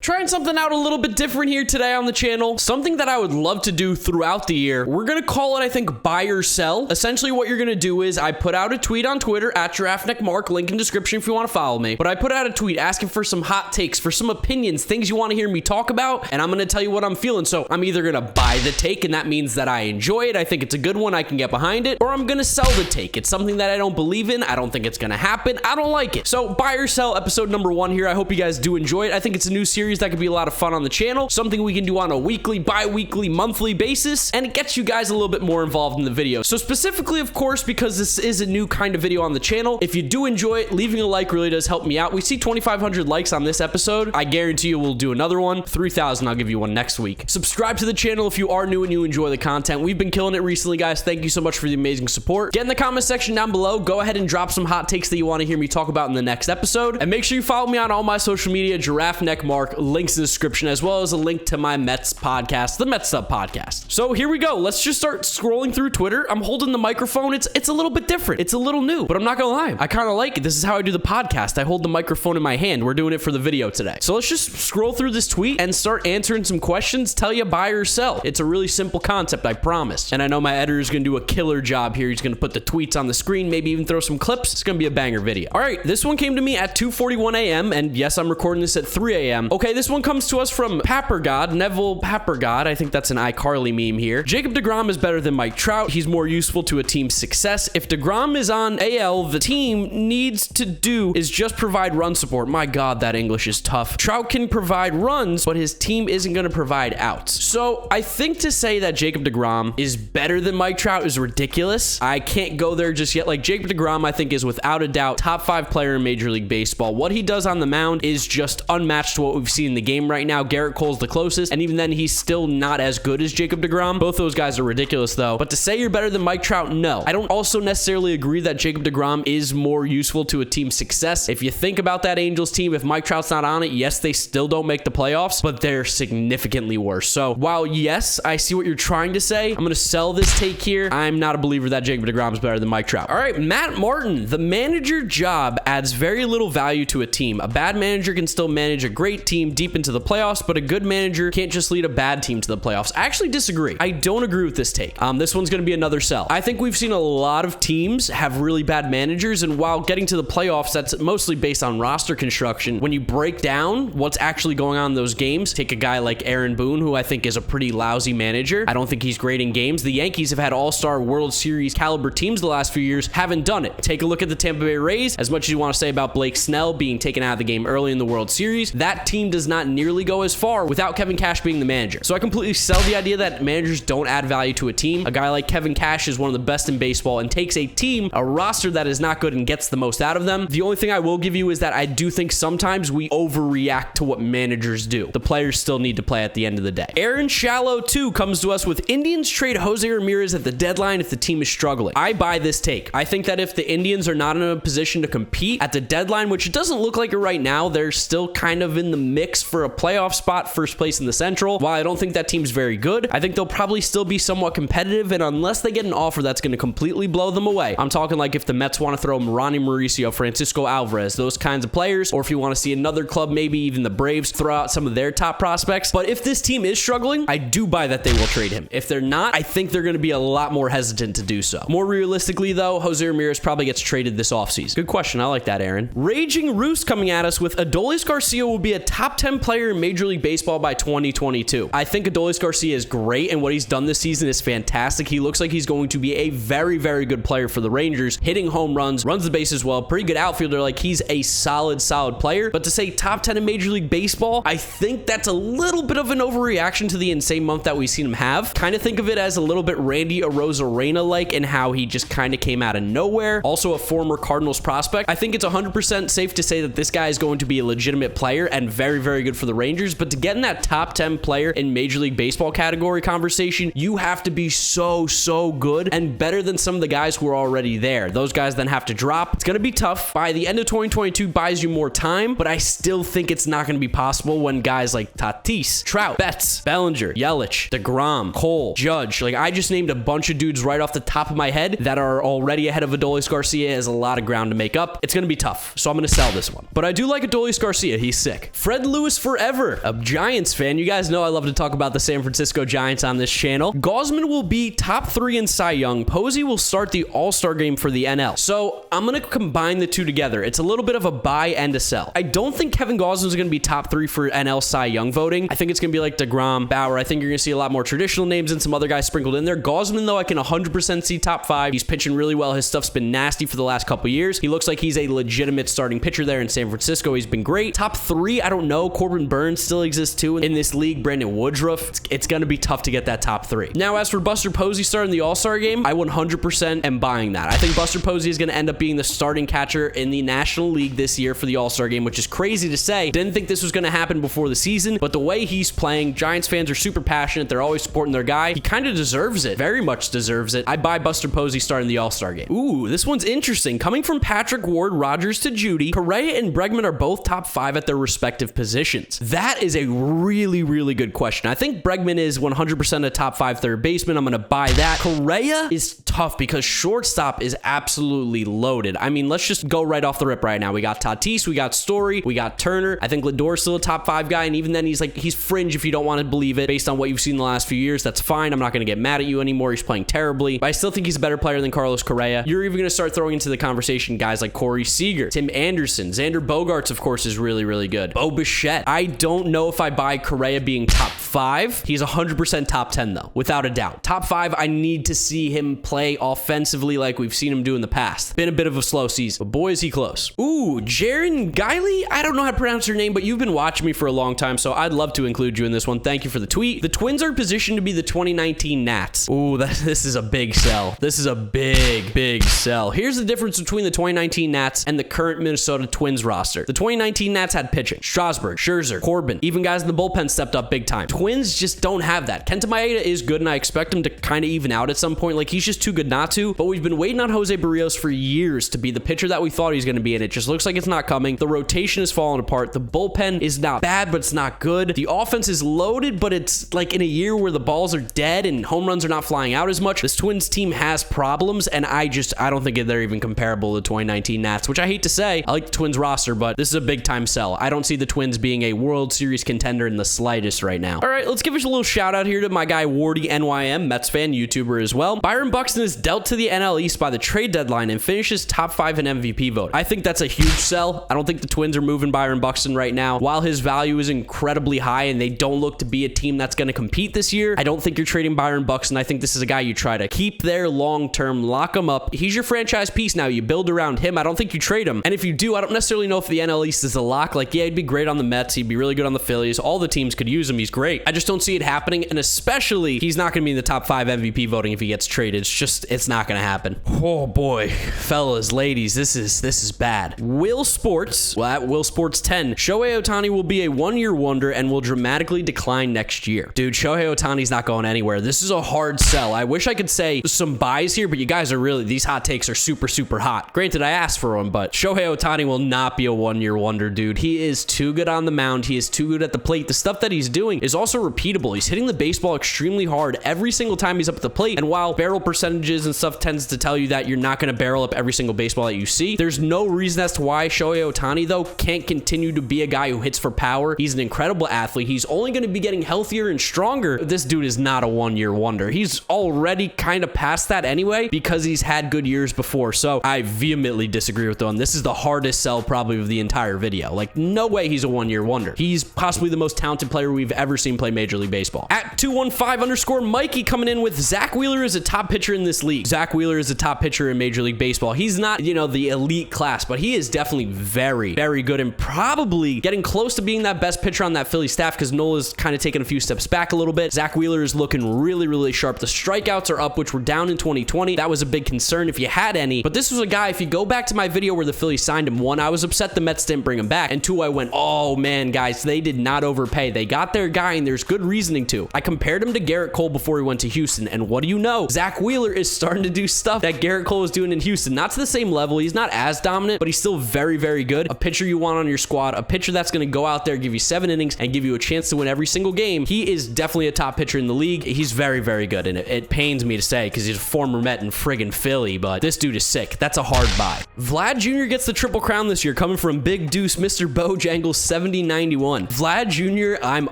Trying something out a little bit different here today on the channel. Something that I would love to do throughout the year. We're going to call it, I think, buy or sell. Essentially, what you're going to do is I put out a tweet on Twitter at GiraffeNeckMarc, link in description if you want to follow me. But I put out a tweet asking for some hot takes, for some opinions, things you want to hear me talk about, and I'm going to tell you what I'm feeling. So I'm either going to buy the take, and that means that I enjoy it, I think it's a good one, I can get behind it, or I'm going to sell the take. It's something that I don't believe in, I don't think it's going to happen, I don't like it. So buy or sell, episode number 1 here. I hope you guys do enjoy it. I think it's a new series that could be a lot of fun on the channel, something we can do on a weekly, bi-weekly, monthly basis, and it gets you guys a little bit more involved in the video. So specifically, of course, because this is a new kind of video on the channel, if you do enjoy it, leaving a like really does help me out. We see 2,500 likes on this episode. I guarantee you we'll do another one. 3,000, I'll give you one next week. Subscribe to the channel if you are new and you enjoy the content. We've been killing it recently, guys. Thank you so much for the amazing support. Get in the comment section down below. Go ahead and drop some hot takes that you want to hear me talk about in the next episode. And make sure you follow me on all my social media, GiraffeNeckMarc, links in the description, as well as a link to my Mets podcast, the Mets Sub podcast. So here we go. Let's just start scrolling through Twitter. I'm holding the microphone. It's a little bit different. It's a little new, but I'm not gonna lie. I kind of like it. This is how I do the podcast. I hold the microphone in my hand. We're doing it for the video today. So let's just scroll through this tweet and start answering some questions. Tell you buy or sell. It's a really simple concept, I promise. And I know my editor is gonna do a killer job here. He's gonna put the tweets on the screen, maybe even throw some clips. It's gonna be a banger video. All right, this one came to me at 2:41 a.m. and yes, I'm recording this at 3 a.m. Okay, this one comes to us from Pappergod, Neville Pappergod. I think that's an iCarly meme here. Jacob deGrom is better than Mike Trout. He's more useful to a team's success. If deGrom is on AL, the team needs to do is just provide run support. My God, that English is tough. Trout can provide runs, but his team isn't going to provide outs. So I think to say that Jacob deGrom is better than Mike Trout is ridiculous. I can't go there just yet. Like, Jacob deGrom, I think, is without a doubt top 5 player in Major League Baseball. What he does on the mound is just unmatched to what we've seen in the game right now. Garrett Cole's the closest, and even then he's still not as good as Jacob deGrom. Both those guys are ridiculous though. But to say you're better than Mike Trout, no. I don't also necessarily agree that Jacob deGrom is more useful to a team's success. If you think about that Angels team, if Mike Trout's not on it, yes, they still don't make the playoffs, but they're significantly worse. So while yes, I see what you're trying to say, I'm going to sell this take here. I'm not a believer that Jacob deGrom is better than Mike Trout. All right, Matt Martin. The manager job adds very little value to a team. A bad manager can still manage a great team deep into the playoffs, but a good manager can't just lead a bad team to the playoffs. I actually disagree. I don't agree with this take. This one's going to be another sell. I think we've seen a lot of teams have really bad managers, and while getting to the playoffs, that's mostly based on roster construction. When you break down what's actually going on in those games, take a guy like Aaron Boone, who I think is a pretty lousy manager. I don't think he's great in games. The Yankees have had all-star World Series caliber teams the last few years, haven't done it. Take a look at the Tampa Bay Rays. As much as you want to say about Blake Snell being taken out of the game early in the World Series, that team does not nearly go as far without Kevin Cash being the manager. So I completely sell the idea that managers don't add value to a team. A guy like Kevin Cash is one of the best in baseball and takes a team, a roster that is not good, and gets the most out of them. The only thing I will give you is that I do think sometimes we overreact to what managers do. The players still need to play at the end of the day. Aaron Shallow 2 comes to us with Indians trade Jose Ramirez at the deadline if the team is struggling. I buy this take. I think that if the Indians are not in a position to compete at the deadline, which it doesn't look like it right now, they're still kind of in the mix for a playoff spot, first place in the Central. While I don't think that team's very good, I think they'll probably still be somewhat competitive, and unless they get an offer that's going to completely blow them away, I'm talking like if the Mets want to throw Ronnie Mauricio, Francisco Alvarez, those kinds of players, or if you want to see another club, maybe even the Braves, throw out some of their top prospects. But if this team is struggling, I do buy that they will trade him. If they're not, I think they're going to be a lot more hesitant to do so. More realistically though, Jose Ramirez probably gets traded this offseason. Good question. I like that, Aaron. Raging Roost coming at us with Adolis Garcia will be a top 10 player in Major League Baseball by 2022. I think Adolis Garcia is great, and what he's done this season is fantastic. He looks like he's going to be a very, very good player for the Rangers, hitting home runs, runs the bases well, pretty good outfielder. Like, he's a solid player. But to say top 10 in Major League Baseball, I think that's a little bit of an overreaction to the insane month that we've seen him have. Kind of think of it as a little bit Randy Arozarena-like in how he just kind of came out of nowhere. Also a former Cardinals prospect. I think it's 100% safe to say that this guy is going to be a legitimate player and very, very good for the Rangers. But to get in that top 10 player in Major League Baseball category conversation, you have to be so good and better than some of the guys who are already there. Those guys then have to drop. It's going to be tough. By the end of 2022 buys you more time, but I still think it's not going to be possible when guys like Tatis, Trout, Betts, Bellinger, Yelich, deGrom, Cole, Judge, like I just named a bunch of dudes right off the top of my head that are already ahead of Adolis Garcia. Has a lot of ground to make up. It's going to be tough, so I'm going to sell this one. But I do like Adolis Garcia. He's sick. Fred Lewis forever. A Giants fan. You guys know I love to talk about the San Francisco Giants on this channel. Gausman will be top 3 in Cy Young. Posey will start the All-Star game for the NL. So I'm going to combine the two together. It's a little bit of a buy and a sell. I don't think Kevin Gausman is going to be top 3 for NL Cy Young voting. I think it's going to be like DeGrom, Bauer. I think you're going to see a lot more traditional names and some other guys sprinkled in there. Gausman, though, I can 100% see top 5. He's pitching really well. His stuff's been nasty for the last couple years. He looks like he's a legitimate starting pitcher there in San Francisco. He's been great. Top 3, I don't know. Corbin Burns still exists too in this league. Brandon Woodruff. It's going to be tough to get that top 3. Now, as for Buster Posey starting the All-Star game, I 100% am buying that. I think Buster Posey is going to end up being the starting catcher in the National League this year for the All-Star game, which is crazy to say. Didn't think this was going to happen before the season, but the way he's playing, Giants fans are super passionate. They're always supporting their guy. He kind of deserves it. Very much deserves it. I buy Buster Posey starting the All-Star game. Ooh, this one's interesting. Coming from Patrick Ward, Rogers to Judy, Correa and Bregman are both top 5 at their respective positions. That is a really, really good question. I think Bregman is 100% a top 5 third baseman. I'm going to buy that. Correa is tough because shortstop is absolutely loaded. I mean, let's just go right off the rip right now. We got Tatis, we got Story, we got Turner. I think Lindor's still a top 5 guy, and even then he's fringe if you don't want to believe it based on what you've seen in the last few years. That's fine. I'm not going to get mad at you anymore. He's playing terribly, but I still think he's a better player than Carlos Correa. You're even going to start throwing into the conversation guys like Corey Seager, Tim Anderson, Xander Bogaerts, of course, is really, really good. Bo Bichette. I don't know if I buy Correa being top 5. He's 100% top 10 though, without a doubt. Top 5, I need to see him play offensively like we've seen him do in the past. Been a bit of a slow season, but boy, is he close. Ooh, Jaron Guiley? I don't know how to pronounce your name, but you've been watching me for a long time, so I'd love to include you in this one. Thank you for the tweet. The Twins are positioned to be the 2019 Nats. Ooh, this is a big sell. This is a big, big sell. Here's the difference between the 2019 Nats and the current Minnesota Twins roster. The 2019 Nats had pitching. Strasburg, Scherzer, Corbin, even guys in the bullpen stepped up big time. Twins just don't have that. Kenta Maeda is good, and I expect him to kind of even out at some point. Like, he's just too good not to, but we've been waiting on Jose Barrios for years to be the pitcher that we thought he was going to be, and it just looks like it's not coming. The rotation is falling apart. The bullpen is not bad, but it's not good. The offense is loaded, but it's like in a year where the balls are dead and home runs are not flying out as much. This Twins team has problems, and I don't think they're even comparable to the 2019 Nats, which I hate to say. I like the Twins roster, but this is a big time sell. I don't see the Twins being a World Series contender in the slightest right now. All right, let's give us a little shout out here to my guy Wardy NYM, Mets fan, YouTuber as well. Byron Buxton is dealt to the NL East by the trade deadline and finishes top 5 in MVP vote. I think that's a huge sell. I don't think the Twins are moving Byron Buxton right now. While his value is incredibly high and they don't look to be a team that's going to compete this year, I don't think you're trading Byron Buxton. I think this is a guy you try to keep there long term, lock him up. He's your franchise piece now. You build around him. I don't think you trade him. And if you do, I don't necessarily know if the NL East is a lock. Like, yeah, he'd be great on the Mets. He'd be really good on the Phillies. All the teams could use him. He's great. I just don't see it happening. And especially, he's not going to be in the top 5 MVP voting if he gets traded. It's not going to happen. Oh boy, fellas, ladies, this is bad. Will Sports, well, at Will Sports 10, Shohei Ohtani will be a one-year wonder and will dramatically decline next year. Dude, Shohei Ohtani's not going anywhere. This is a hard sell. I wish I could say some buys here, but you guys are really, these hot takes are super, super hot. Granted, I asked for them, but Shohei Ohtani will not be a one-year wonder, dude. He is too good on the mound. He is too good at the plate. The stuff that he's doing is also repeatable. He's hitting the baseball extremely hard every single time he's up at the plate. And while barrel percentages and stuff tends to tell you that you're not going to barrel up every single baseball that you see, there's no reason as to why Shohei Ohtani, though, can't continue to be a guy who hits for power. He's an incredible athlete. He's only going to be getting healthier and stronger. This dude is not a one-year wonder. He's already kind of past that anyway because he's had good years before. So I vehemently disagree with them. This is the hardest sell probably of the entire video. Like, no way he's a one-year wonder. He's possibly the most talented player we've ever seen play Major League Baseball. At 215_Mikey coming in with Zach Wheeler is a top pitcher in this league. Zach Wheeler is a top pitcher in Major League Baseball. He's not, the elite class, but he is definitely very, very good and probably getting close to being that best pitcher on that Philly staff because Nola's kind of taken a few steps back a little bit. Zach Wheeler is looking really, really sharp. The strikeouts are up, which were down in 2020. That was a big concern if you had any, but this was a guy, if you go back to my video where the Phillies signed him, 1, I was upset the Mets didn't bring him back, and 2, I went, oh man, guys, they did not overpay. They got their guy and There's good reasoning to. I compared him to Garrett Cole before he went to Houston, and what do you know? Zach Wheeler is starting to do stuff that Garrett Cole is doing in Houston. Not to the same level. He's not as dominant, but he's still very, very good. A pitcher you want on your squad, a pitcher that's going to go out there, give you 7 innings, and give you a chance to win every single game. He is definitely a top pitcher in the league. He's very, very good, and it pains me to say because he's a former Met in friggin' Philly, but this dude is sick. That's a hard buy. Vlad Jr. gets the triple crown this year, coming from Big Deuce, Mr. Bojangles 7091. Vlad Jr., I'm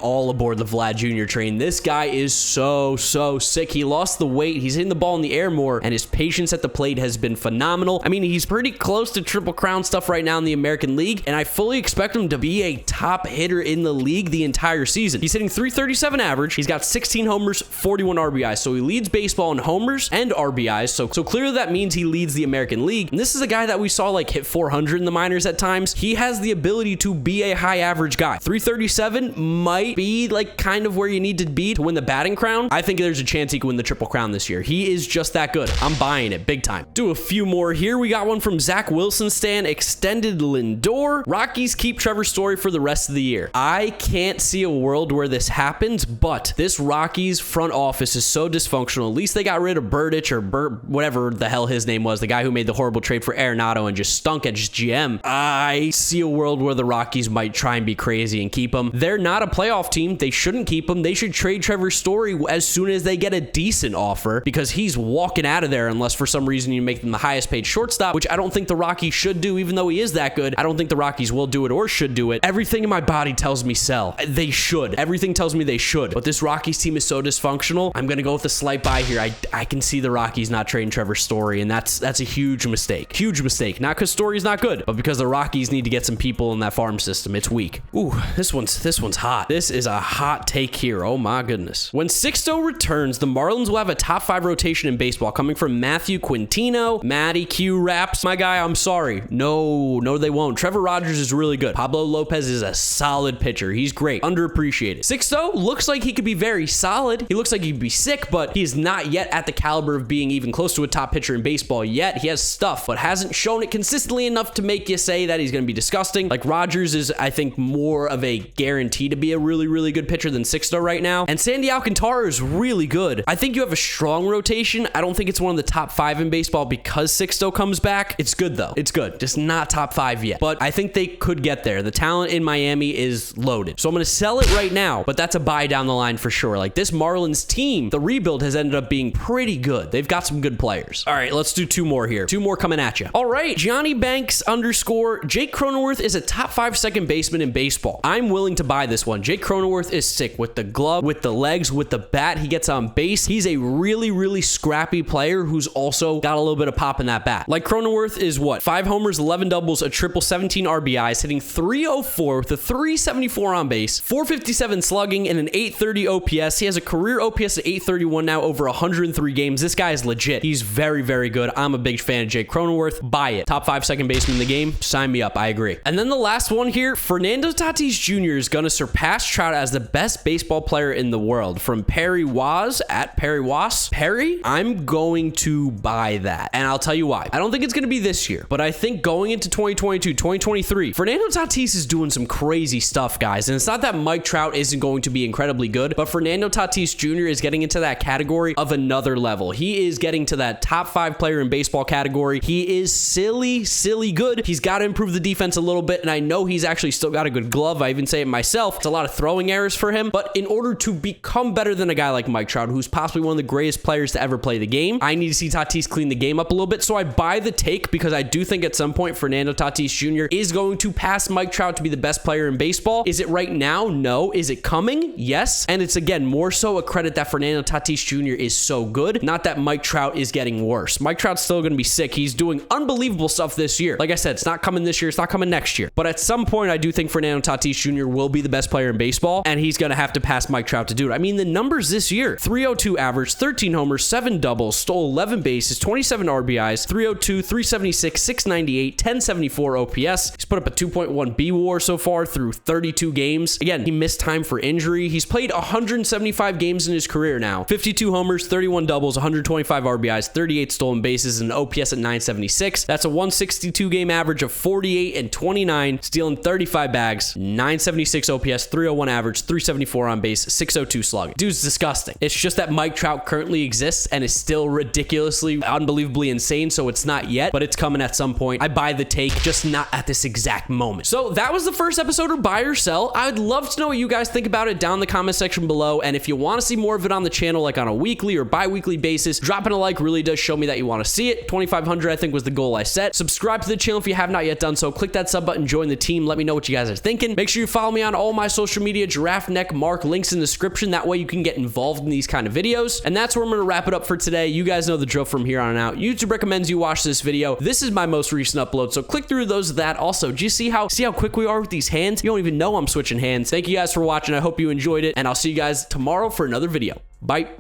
all aboard the Vlad Jr. train. This guy is so sick. He lost the weight. He's hitting the ball in the air more, and his patience at the plate has been phenomenal. I mean, he's pretty close to triple crown stuff right now in the American League, and I fully expect him to be a top hitter in the league the entire season. He's hitting .337 average. He's got 16 homers, 41 RBIs, so he leads baseball in homers and RBIs, so clearly that means he leads the American League. And this is a guy that we saw like hit 400 in the minors at times. He has the ability to be a high average guy. 337 might be like kind of where you need to be to win the batting crown. I think there's a chance he can win the triple crown this year. He is just that good. I'm buying it big time. Do a few more here. We got one from Zach Wilson Stan, extended Lindor. Rockies keep Trevor Story for the rest of the year. I can't see a world where this happens, but this Rockies front office is so dysfunctional. At least they got rid of Burdich or whatever the hell his name was, the guy who made the horrible trade for Arenado and just stunk at just GM. I see a world where the Rockies might try and be crazy and keep him. They're not a playoff team. They shouldn't keep him. They should trade Trevor Story as soon as they get a decent offer because he's walking out of there unless for some reason you make them the highest paid shortstop, which I don't think the Rockies should do, even though he is that good. I don't think the Rockies will do it or should do it. Everything in my body tells me sell. They should. Everything tells me they should. But this Rockies team is so dysfunctional. I'm going to go with a slight buy here. I can see the Rockies not trading Trevor Story, and that's a huge mistake. Huge mistake. Not because Story's not good, but because the Rockies need to get some people in that farm system. It's weak. Ooh, this one's hot. This is a hot take here. Oh my goodness. When Sixto returns, the Marlins will have a top 5 rotation in baseball, coming from Matthew Quintino, Matty Q Raps. My guy, I'm sorry. No, they won't. Trevor Rogers is really good. Pablo Lopez is a solid pitcher. He's great. Underappreciated. Sixto looks like he could be very solid. He looks like he'd be sick, but he is not yet at the caliber of being even close to a top pitcher in baseball yet. He has stuff, but hasn't shown it consistently enough to make you say that he's going to be disgusting. Like Rogers is, I think, more of a guarantee to be a really, really good pitcher than Sixto right now. And Sandy Alcantara is really good. I think you have a strong rotation. I don't think it's one of the top 5 in baseball because Sixto comes back. It's good though. It's good. Just not top 5 yet. But I think they could get there. The talent in Miami is loaded. So I'm going to sell it right now, but that's a buy down the line for sure. Like this Marlins team, the rebuild has ended up being pretty good. They've got some good players. All right, let's do 2 more here. 2 more coming at you. All right, Johnny Banks _ Jake Cronenworth is a top 5 second baseman in baseball. I'm willing to buy this one. Jake Cronenworth is sick with the glove, with the legs, with the bat. He gets on base. He's a really, really scrappy player who's also got a little bit of pop in that bat. Like Cronenworth is what? 5 homers, 11 doubles, a triple, 17 RBIs, hitting .304 with a .374 on base, .457 slugging, and an .830 OPS. He has a career OPS at .831 now over 103 games. This guy is legit. He's very, very good. I'm a big fan of Jake Cronenworth. Buy it. Top 5 second baseman in the game. Sign me up. I agree. And then the last one here, Fernando Tatis Jr. is going to surpass Trout as the best baseball player in the world. From Perry Waz at Perry Was. Perry, I'm going to buy that. And I'll tell you why. I don't think it's going to be this year, but I think going into 2022, 2023, Fernando Tatis is doing some crazy stuff, guys. And it's not that Mike Trout isn't going to be incredibly good, but Fernando Tatis Jr. is getting into that category of another level. He is getting to that top 5 player in baseball category. He is silly good. He's got to improve the defense a little bit, and I know he's actually still got a good glove. I even say it myself. It's a lot of throwing errors for him, but in order to become better than a guy like Mike Trout, who's possibly one of the greatest players to ever play the game, I need to see Tatis clean the game up a little bit. So I buy the take because I do think at some point Fernando Tatis Jr. is going to pass Mike Trout to be the best player in baseball. Is it right now? No. Is it coming? Yes. And it's again more so a credit that Fernando Tatis Jr. is so good, not that Mike Trout is getting worse. Mike Trout's still going to be sick. He's doing unbelievable stuff this year. Like I said, it's not coming this year. It's not coming next year. But at some point, I do think Fernando Tatis Jr. will be the best player in baseball, and he's going to have to pass Mike Trout to do it. I mean, the numbers this year, 302 average, 13 homers, 7 doubles, stole 11 bases, 27 RBIs, 302, 376, 698, 1074 OPS. He's put up a 2.1 B WAR so far through 32 games. Again, he missed time for injury. He's played 175 games in his career now. 52 homers, 31 doubles, 125 RBIs, 38 stolen bases, and an OPS at 976. That's a 162 game average of 48 and 29, stealing 35 bags, 976 OPS, 301 average, 374 on base, 602 slugging. Dude's disgusting. It's just that Mike Trout currently exists and is still ridiculously, unbelievably insane, so it's not yet, but it's coming at some point. I buy the take, just not at this exact moment. So that was the first episode of Buy or Sell. I would love to know what you guys think about it down in the comment section below, and if you want to see more of it on the channel, like on a weekly or bi-weekly basis, dropping a like really does show me that you want to see it. 2,500 I think was the goal I set. Subscribe to the channel if you have not yet done so. Click that sub button, join the team. Let me know what you guys are thinking. Make sure you follow me on all my social media, GiraffeNeckMarc, links in the description. That way you can get involved in these kind of videos. And that's where I'm going to wrap it up for today. You guys know the drill from here on out. YouTube recommends you watch this video. This is my most recent upload, so click through those of that. Also, do you see how quick we are with these hands? You don't even know I'm switching hands. Thank you guys for watching. I hope you enjoyed it, and I'll see you guys tomorrow for another video. Bye.